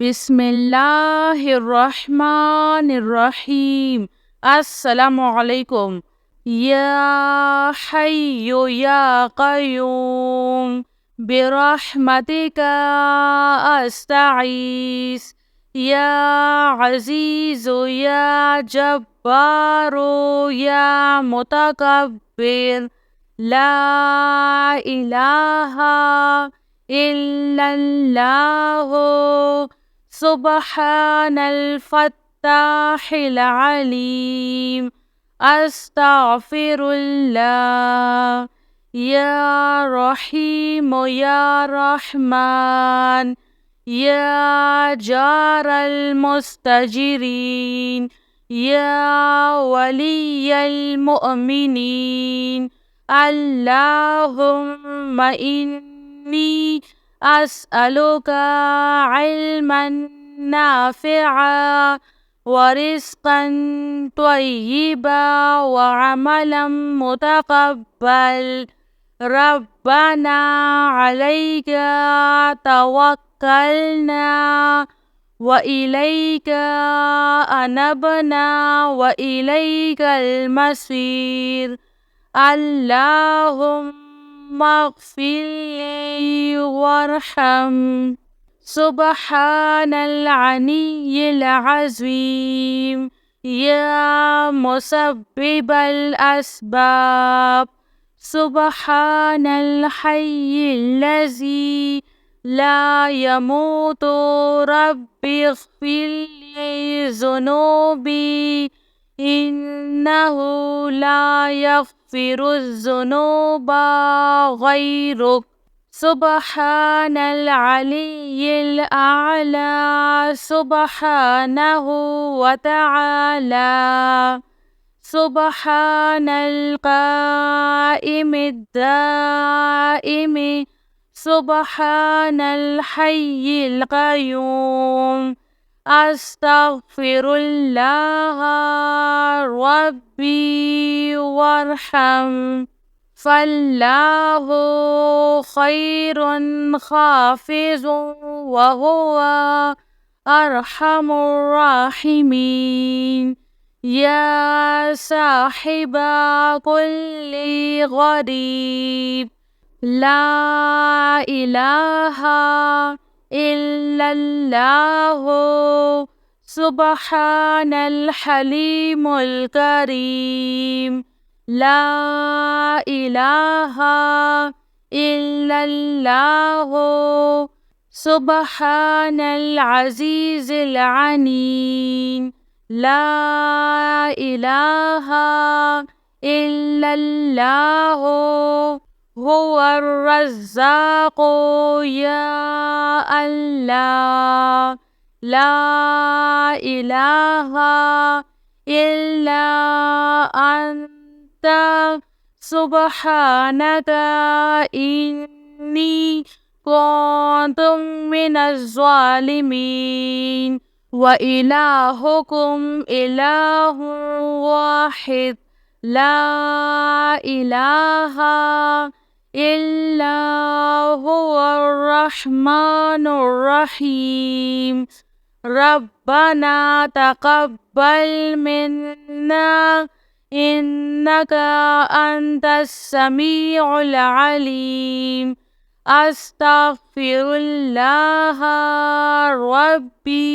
बिस्मिल्लाहिर्रहमानिर्रहीम। अस्सलामु अलैकुम। या हय्यु या क़य्यूम बिरहमतिका अस्तगीस। या अज़ीज़ु या जब्बारु या मुतकब्बिर। ला इलाहा इल्लल्लाहु सुब्हानल फत्ताहिल अलीम। अस्तगफिरुल्लाह। या रहीम या रहमान। या जारल मुस्तजिरीन। या वलियल मुअमिनीन। अल्लाहुम्मा इन्नी अस्अलुका इल्मन नाफ़िआ व रिज़्क़न त्वय्यिबा व अमलन मुतक़ब्बल। रब्बना अलैका तवक्कलना व इलैका अनबना व इलैकल मसीर। अल्लाहुम्मा अग़फ़िरली वरहम। सुब्हानल अलिय्यिल अज़ीम। या मुसब्बिबल अस्बाब। सुब्हानल हय्यिल्लज़ी ला यमूतु। रब्बिग़फ़िरली ज़ुनूबी इन्नहु ला यग़फ़िरुज़्ज़ुनूबा ग़ैरुक। सुब्हानल अलिय्यिल अअला। सुब्हानहु व तआला। सुब्हानल क़ाइमिद दाइमि। सुब्हानल हय्यिल क़य्यूम। अस्तग़फिरुल्लाह रब्बी वरहम। फ़ल्लाहु ख़ैरुन हाफ़िज़ुन व हुवा अरहमुर राहिमीन। या साहिबा कुल्लि ग़रीब। ला इलाहा इल्लल्लाहु सुब्हानल हलीमुल करीम। ला इलाहा इल्लल्लाहु सुब्हानल अज़ीज़िल अलीम। ला इलाहा इल्लल्लाहु हुवर रज़्ज़ाक़ु। या अल्लाह ला इलाहा इल्ला अन्ता सुब्हानका इन्नी कुन्तु मिनज़ ज़ालिमीन। व इलाहुकुम इलाहुन वाहिद। ला इलाहा इल्ला हुवर रहमानुर रहीम। रब्बना तक़ब्बल मिन्ना इन्नका अंतस समीउल अलीम। अस्तग़फिरुल्लाह रब्बी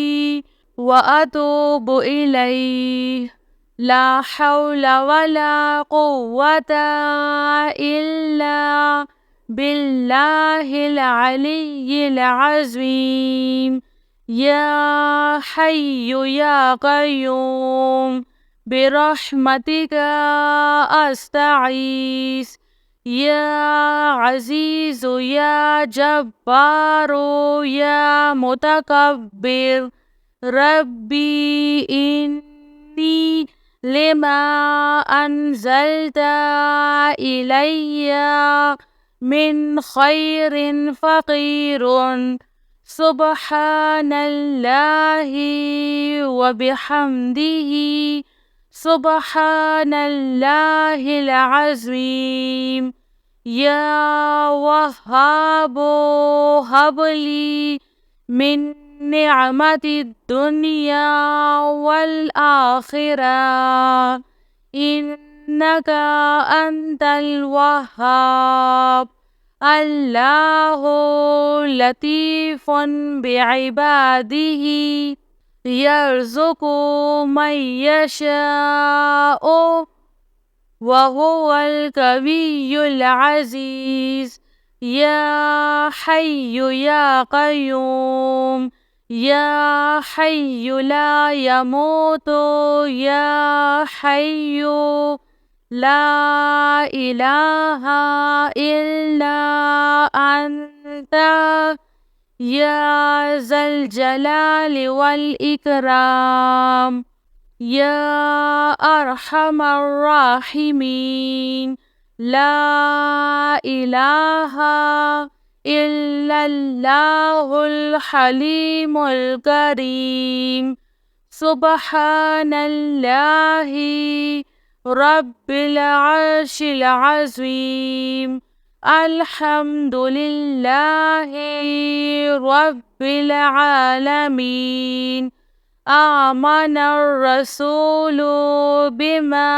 व अतूबु इलैह। ला हौला वला कुव्वता इल्ला बिल्लाहिल अलिय्यिल अज़ीम। या हय्यु या क़य्यूम बिरहमतिका अस्तगीस। या अज़ीज़ु या जब्बारु या मुतकब्बिर। रब्बी इन्नी लिमा अन्ज़ल्ता इलैया मिन खैरिन फ़क़ीरुन। सुब्हानल्लाहि व बिहम्दिही। सुब्हानल्लाहिल अज़ीम। या वहाबो हबली मिन نعمة الدنيا والآخرة إنك أنت الوهاب. الله لطيف بعباده يرزق من يشاء وهو القوي العزيز. يا حي يا قيوم يا حي لا يموت يا حي لا إله إلا أنت يا ذا الجلال والإكرام يا أرحم الراحمين. لا إله إلا الله الحليم الكريم. سبحان الله رب العرش العظيم. الحمد لله رب العالمين. آمن الرسول بما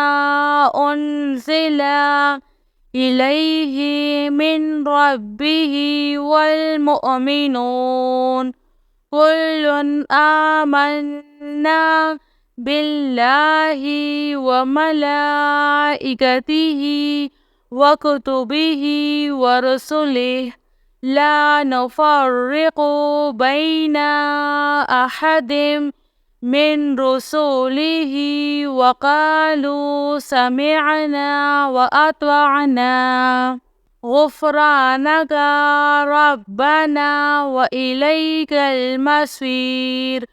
أنزل إليه من ربه والمؤمنون كل آمنا بالله وملائكته وكتبه ورسله لا نفرق بين أحد من رسله وقالوا سمعنا وأطعنا غفرانك ربنا وإليك المصير.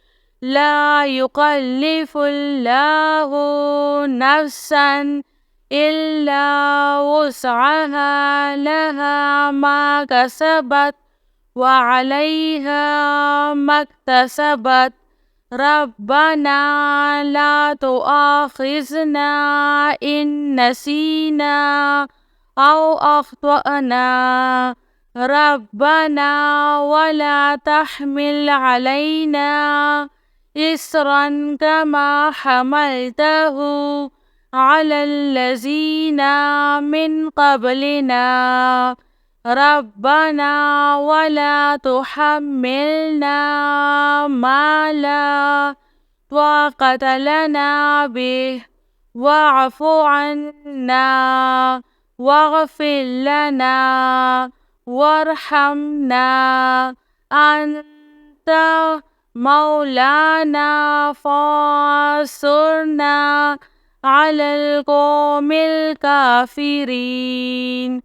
لا يكلف الله نفسا إلا وسعها لها ما كسبت وعليها ما اكتسبت. ربنا لا تؤاخذنا إن نسينا أو أخطأنا. ربنا ولا تحمل علينا إصرا كما حملته على الذين من قبلنا. ربنا ولا تحملنا ما لا طاقة لنا به واعف عنا واغفر لنا وارحمنا أنت مولانا فانصرنا على القوم الكافرين.